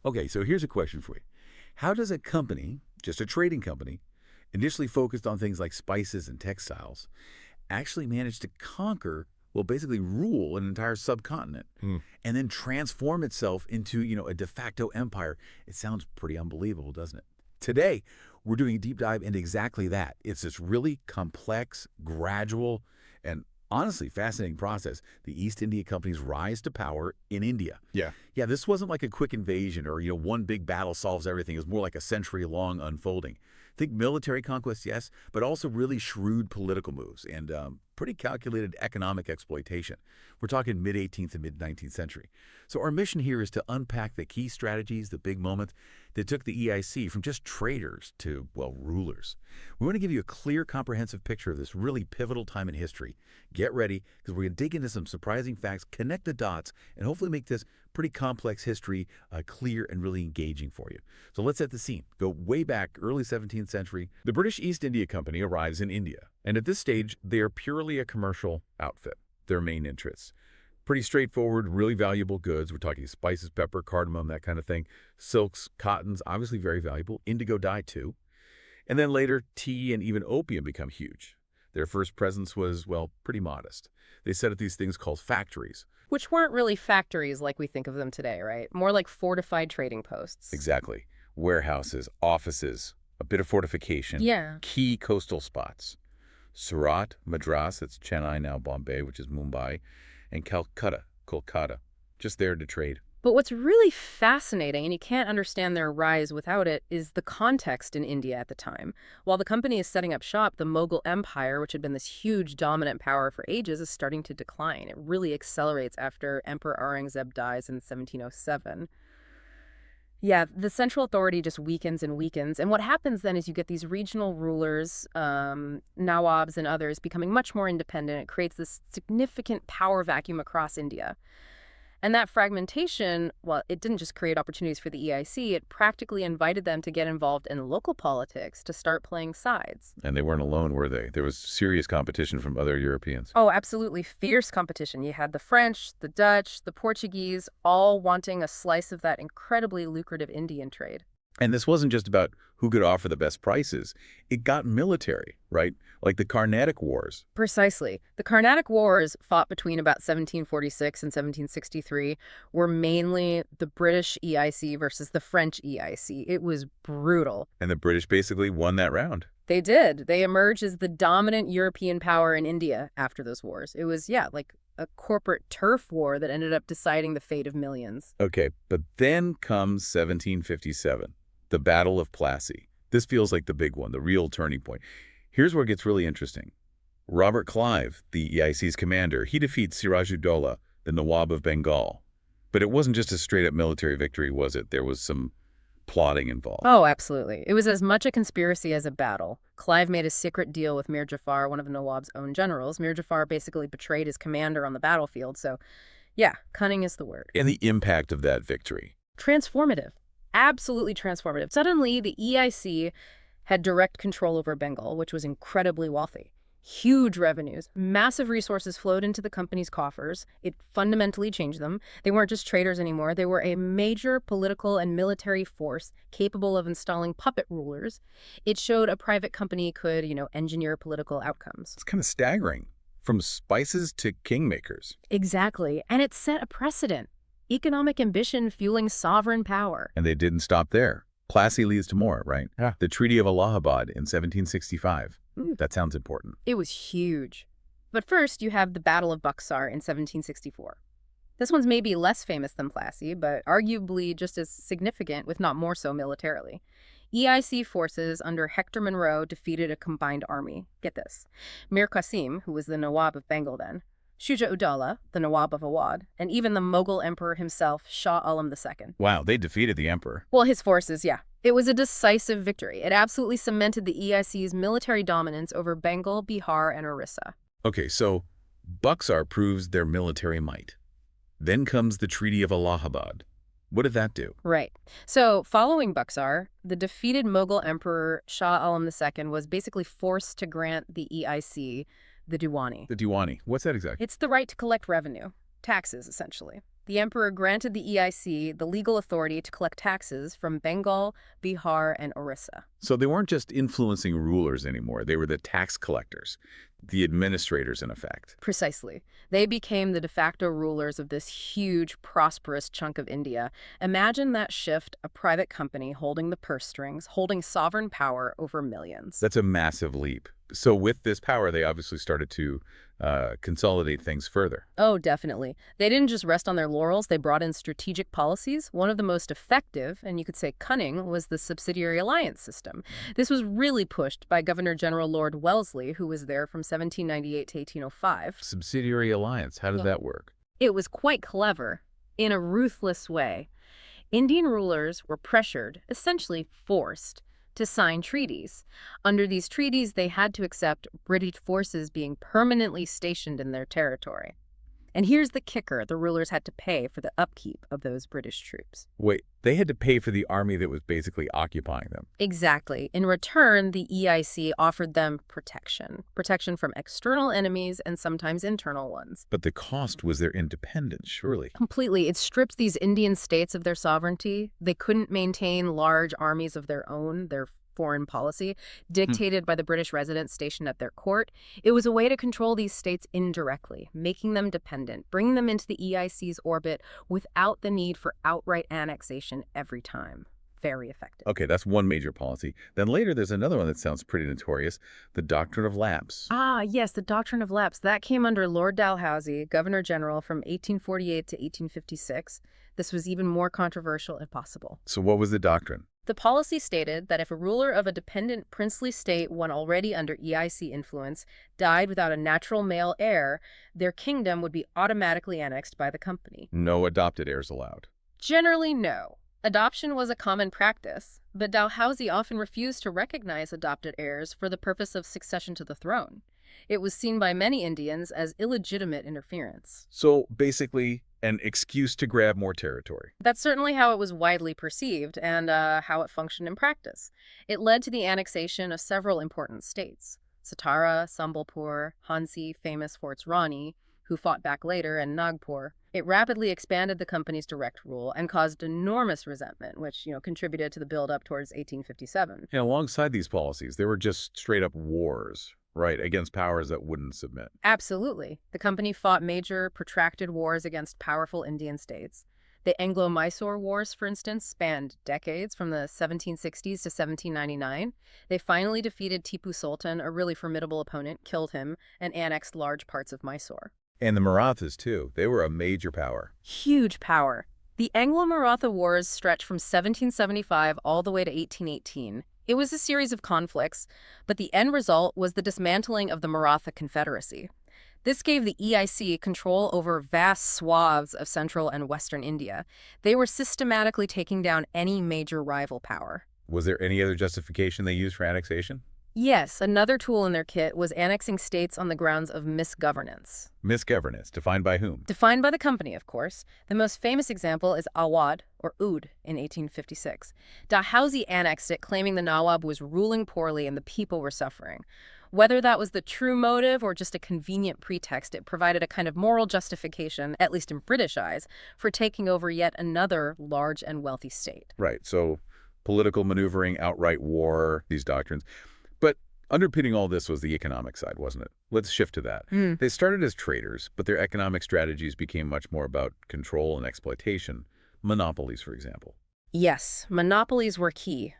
Okay, so here's a question for you. How does a company, just a trading company, initially focused on things like spices and textiles, actually manage to conquer, well, basically rule an entire subcontinent Hmm. and then transform itself into, a de facto empire? It sounds pretty unbelievable, doesn't it? Today, we're doing a deep dive into exactly that. It's this really complex, gradual, and honestly fascinating process, the East India Company's rise to power in India. Yeah. Yeah, this wasn't like a quick invasion or, one big battle solves everything. It was more like a century-long unfolding. Think military conquest, yes, but also really shrewd political moves and pretty calculated economic exploitation. We're talking mid-18th and mid-19th century. So our mission here is to unpack the key strategies, the big moments that took the EIC from just traders to, well, rulers. We want to give you a clear, comprehensive picture of this really pivotal time in history. Get ready, because we're going to dig into some surprising facts, connect the dots, and hopefully make this pretty complex history clear and really engaging for you. So let's set the scene. Go way back, early 17th century. The British East India Company arrives in India, and at this stage, they are purely a commercial outfit. Their main interests. Pretty straightforward, really valuable goods. We're talking spices, pepper, cardamom, that kind of thing. Silks, cottons, obviously very valuable. Indigo dye, too. And then later, tea and even opium become huge. Their first presence was, well, pretty modest. They set up these things called factories. Which weren't really factories like we think of them today, right? More like fortified trading posts. Exactly. Warehouses, offices, a bit of fortification. Yeah. Key coastal spots. Surat, Madras, that's Chennai, now Bombay, which is Mumbai, and Kolkata, just there to trade. But what's really fascinating, and you can't understand their rise without it, is the context in India at the time. While the company is setting up shop, the Mughal Empire, which had been this huge dominant power for ages, is starting to decline. It really accelerates after Emperor Aurangzeb dies in 1707. Yeah, the central authority just weakens and weakens. And what happens then is you get these regional rulers, Nawabs and others, becoming much more independent. It creates this significant power vacuum across India. And that fragmentation, well, it didn't just create opportunities for the EIC, it practically invited them to get involved in local politics, to start playing sides. And they weren't alone, were they? There was serious competition from other Europeans. Oh, absolutely fierce competition. You had the French, the Dutch, the Portuguese, all wanting a slice of that incredibly lucrative Indian trade. And this wasn't just about who could offer the best prices. It got military, right? Like the Carnatic Wars. Precisely. The Carnatic Wars, fought between about 1746 and 1763, were mainly the British EIC versus the French EIC. It was brutal. And the British basically won that round. They did. They emerged as the dominant European power in India after those wars. It was, yeah, like a corporate turf war that ended up deciding the fate of millions. Okay, but then comes 1757, the Battle of Plassey. This feels like the big one, the real turning point. Here's where it gets really interesting. Robert Clive, the EIC's commander, he defeats Siraj-ud-Dowlah, the Nawab of Bengal. But it wasn't just a straight-up military victory, was it? There was some plotting involved. Oh, absolutely. It was as much a conspiracy as a battle. Clive made a secret deal with Mir Jafar, one of the Nawab's own generals. Mir Jafar basically betrayed his commander on the battlefield, so yeah, cunning is the word. And the impact of that victory. Transformative. Absolutely transformative. Suddenly, the EIC had direct control over Bengal, which was incredibly wealthy. Huge revenues, massive resources flowed into the company's coffers. It fundamentally changed them. They weren't just traders anymore. They were a major political and military force capable of installing puppet rulers. It showed a private company could, engineer political outcomes. It's kind of staggering. From spices to kingmakers. Exactly. And it set a precedent. Economic ambition fueling sovereign power. And they didn't stop there. Plassey leads to more, right? Yeah. The Treaty of Allahabad in 1765. That sounds important. It was huge. But first, you have the Battle of Buxar in 1764. This one's maybe less famous than Plassey, but arguably just as significant, if not more so militarily. EIC forces under Hector Munro defeated a combined army. Get this. Mir Qasim, who was the Nawab of Bengal then, Shuja-ud-Dowlah, the Nawab of Awadh, and even the Mughal Emperor himself, Shah Alam II. Wow, they defeated the emperor. Well, his forces, yeah. It was a decisive victory. It absolutely cemented the EIC's military dominance over Bengal, Bihar, and Orissa. Okay, so Buxar proves their military might. Then comes the Treaty of Allahabad. What did that do? Right. So, following Buxar, the defeated Mughal Emperor Shah Alam II was basically forced to grant the EIC the Diwani. The Diwani. What's that exactly? It's the right to collect revenue, taxes, essentially. The emperor granted the EIC the legal authority to collect taxes from Bengal, Bihar, and Orissa. So they weren't just influencing rulers anymore. They were the tax collectors, the administrators, in effect. Precisely. They became the de facto rulers of this huge, prosperous chunk of India. Imagine that shift, a private company holding the purse strings, holding sovereign power over millions. That's a massive leap. So with this power, they obviously started to consolidate things further. Oh, definitely. They didn't just rest on their laurels, they brought in strategic policies. One of the most effective, and you could say cunning, was the Subsidiary Alliance system. This was really pushed by Governor-General Lord Wellesley, who was there from 1798 to 1805. Subsidiary Alliance, how did that work? It was quite clever, in a ruthless way. Indian rulers were pressured, essentially forced, to sign treaties. Under these treaties, they had to accept British forces being permanently stationed in their territory. And here's the kicker, the rulers had to pay for the upkeep of those British troops. Wait, they had to pay for the army that was basically occupying them. Exactly. In return, the EIC offered them protection. Protection from external enemies and sometimes internal ones. But the cost was their independence, surely. Completely. It stripped these Indian states of their sovereignty. They couldn't maintain large armies of their own, their foreign policy, dictated by the British residents stationed at their court. It was a way to control these states indirectly, making them dependent, bringing them into the EIC's orbit without the need for outright annexation every time. Very effective. Okay, that's one major policy. Then later there's another one that sounds pretty notorious, the Doctrine of Lapse. Ah, yes, the Doctrine of Lapse. That came under Lord Dalhousie, Governor-General from 1848 to 1856. This was even more controversial if possible. So what was the doctrine? The policy stated that if a ruler of a dependent princely state, one already under EIC influence, died without a natural male heir, their kingdom would be automatically annexed by the company. No adopted heirs allowed. Generally, no. Adoption was a common practice, but Dalhousie often refused to recognize adopted heirs for the purpose of succession to the throne. It was seen by many Indians as illegitimate interference. So basically, an excuse to grab more territory. That's certainly how it was widely perceived and how it functioned in practice. It led to the annexation of several important states. Satara, Sambalpur, Hansi, famous Forts Rani, who fought back later, and Nagpur. It rapidly expanded the company's direct rule and caused enormous resentment, which, contributed to the build-up towards 1857. And alongside these policies, there were just straight-up wars, right, against powers that wouldn't submit. Absolutely. The company fought major, protracted wars against powerful Indian states. The Anglo-Mysore Wars, for instance, spanned decades from the 1760s to 1799. They finally defeated Tipu Sultan, a really formidable opponent, killed him, and annexed large parts of Mysore. And the Marathas, too. They were a major power. Huge power. The Anglo-Maratha Wars stretched from 1775 all the way to 1818. It was a series of conflicts, but the end result was the dismantling of the Maratha Confederacy. This gave the EIC control over vast swaths of central and western India. They were systematically taking down any major rival power. Was there any other justification they used for annexation? Yes, another tool in their kit was annexing states on the grounds of misgovernance. Misgovernance, defined by whom? Defined by the company, of course. The most famous example is Awadh, or Oudh, in 1856. Dalhousie annexed it, claiming the Nawab was ruling poorly and the people were suffering. Whether that was the true motive or just a convenient pretext, it provided a kind of moral justification, at least in British eyes, for taking over yet another large and wealthy state. Right, so political maneuvering, outright war, these doctrines. But underpinning all this was the economic side, wasn't it? Let's shift to that. They started as traders, but their economic strategies became much more about control and exploitation. Monopolies, for example. Yes, monopolies were key.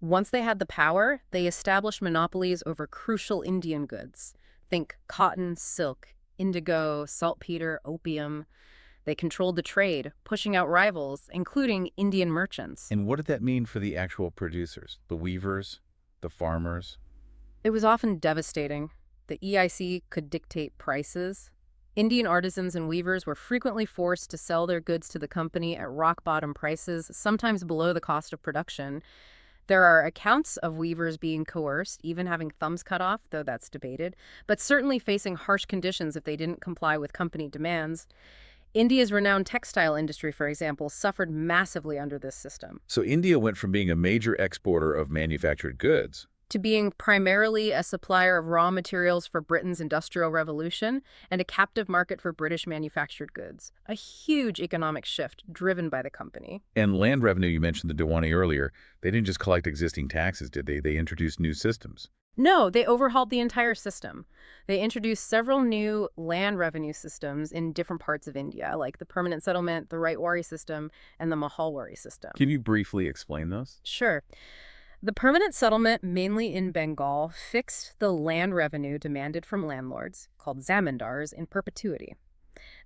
Once they had the power, they established monopolies over crucial Indian goods. Think cotton, silk, indigo, saltpeter, opium. They controlled the trade, pushing out rivals, including Indian merchants. And what did that mean for the actual producers? The weavers? The farmers? It was often devastating. The EIC could dictate prices. Indian artisans and weavers were frequently forced to sell their goods to the company at rock-bottom prices, sometimes below the cost of production. There are accounts of weavers being coerced, even having thumbs cut off, though that's debated, but certainly facing harsh conditions if they didn't comply with company demands. India's renowned textile industry, for example, suffered massively under this system. So India went from being a major exporter of manufactured goods to being primarily a supplier of raw materials for Britain's Industrial Revolution and a captive market for British manufactured goods. A huge economic shift driven by the company. And land revenue, you mentioned the Diwani earlier, they didn't just collect existing taxes, did they? They introduced new systems. No, they overhauled the entire system. They introduced several new land revenue systems in different parts of India, like the permanent settlement, the Raitwari system, and the Mahalwari system. Can you briefly explain those? Sure. The permanent settlement, mainly in Bengal, fixed the land revenue demanded from landlords, called zamindars, in perpetuity.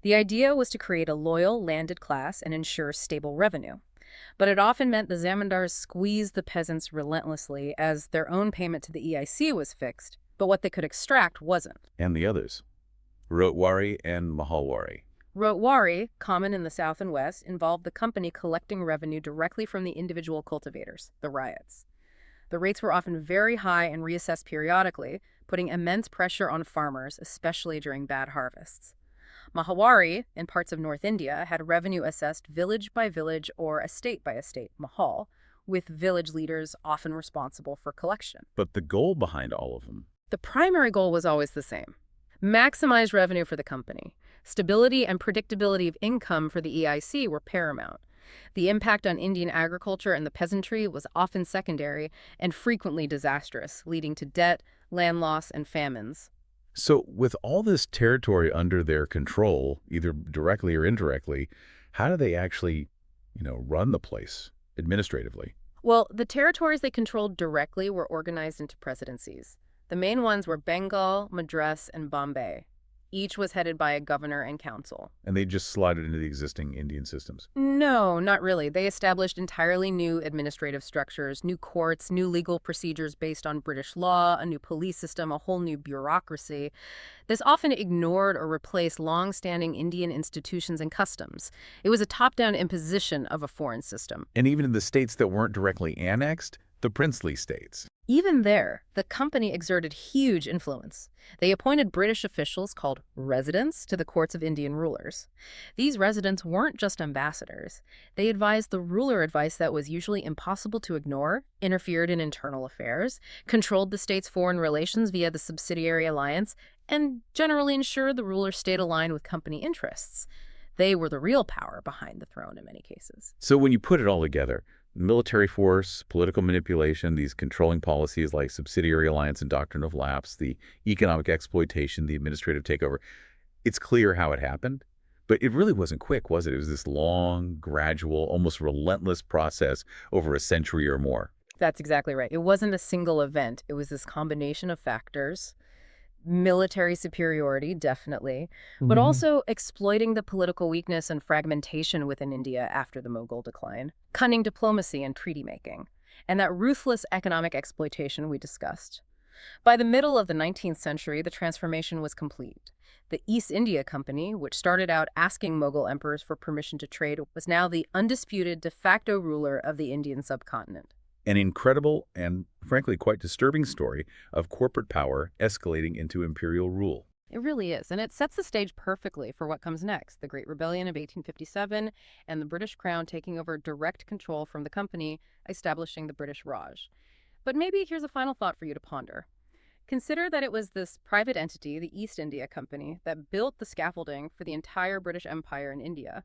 The idea was to create a loyal landed class and ensure stable revenue. But it often meant the zamindars squeezed the peasants relentlessly as their own payment to the EIC was fixed, but what they could extract wasn't. And the others, Raitwari and Mahalwari. Raitwari, common in the south and west, involved the company collecting revenue directly from the individual cultivators, the ryots. The rates were often very high and reassessed periodically, putting immense pressure on farmers, especially during bad harvests. Mahawari, in parts of North India, had revenue assessed village by village or estate by estate, mahal, with village leaders often responsible for collection. But the goal behind all of them? The primary goal was always the same: maximize revenue for the company. Stability and predictability of income for the EIC were paramount. The impact on Indian agriculture and the peasantry was often secondary and frequently disastrous, leading to debt, land loss, and famines. So with all this territory under their control, either directly or indirectly, how do they actually, run the place administratively? Well, the territories they controlled directly were organized into presidencies. The main ones were Bengal, Madras, and Bombay. Each was headed by a governor and council. And they just slotted into the existing Indian systems? No, not really. They established entirely new administrative structures, new courts, new legal procedures based on British law, a new police system, a whole new bureaucracy. This often ignored or replaced long-standing Indian institutions and customs. It was a top-down imposition of a foreign system. And even in the states that weren't directly annexed, the princely states. Even there, the company exerted huge influence. They appointed British officials called residents to the courts of Indian rulers. These residents weren't just ambassadors. They advised the ruler advice that was usually impossible to ignore, interfered in internal affairs, controlled the state's foreign relations via the Subsidiary Alliance, and generally ensured the ruler stayed aligned with company interests. They were the real power behind the throne in many cases. So when you put it all together, military force, political manipulation, these controlling policies like Subsidiary Alliance and Doctrine of Lapse, the economic exploitation, the administrative takeover, it's clear how it happened. But it really wasn't quick, was it? It was this long, gradual, almost relentless process over a century or more. That's exactly right. It wasn't a single event. It was this combination of factors. Military superiority, definitely, but also exploiting the political weakness and fragmentation within India after the Mughal decline, cunning diplomacy and treaty making, and that ruthless economic exploitation we discussed. By the middle of the 19th century, the transformation was complete. The East India Company, which started out asking Mughal emperors for permission to trade, was now the undisputed de facto ruler of the Indian subcontinent. An incredible and, frankly, quite disturbing story of corporate power escalating into imperial rule. It really is, and it sets the stage perfectly for what comes next, the Great Rebellion of 1857 and the British Crown taking over direct control from the company, establishing the British Raj. But maybe here's a final thought for you to ponder. Consider that it was this private entity, the East India Company, that built the scaffolding for the entire British Empire in India.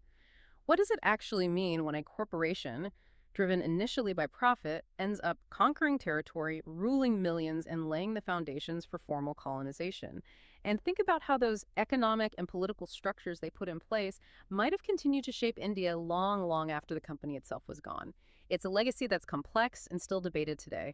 What does it actually mean when a corporation, driven initially by profit, ends up conquering territory, ruling millions, and laying the foundations for formal colonization? And think about how those economic and political structures they put in place might have continued to shape India long, long after the company itself was gone. It's a legacy that's complex and still debated today.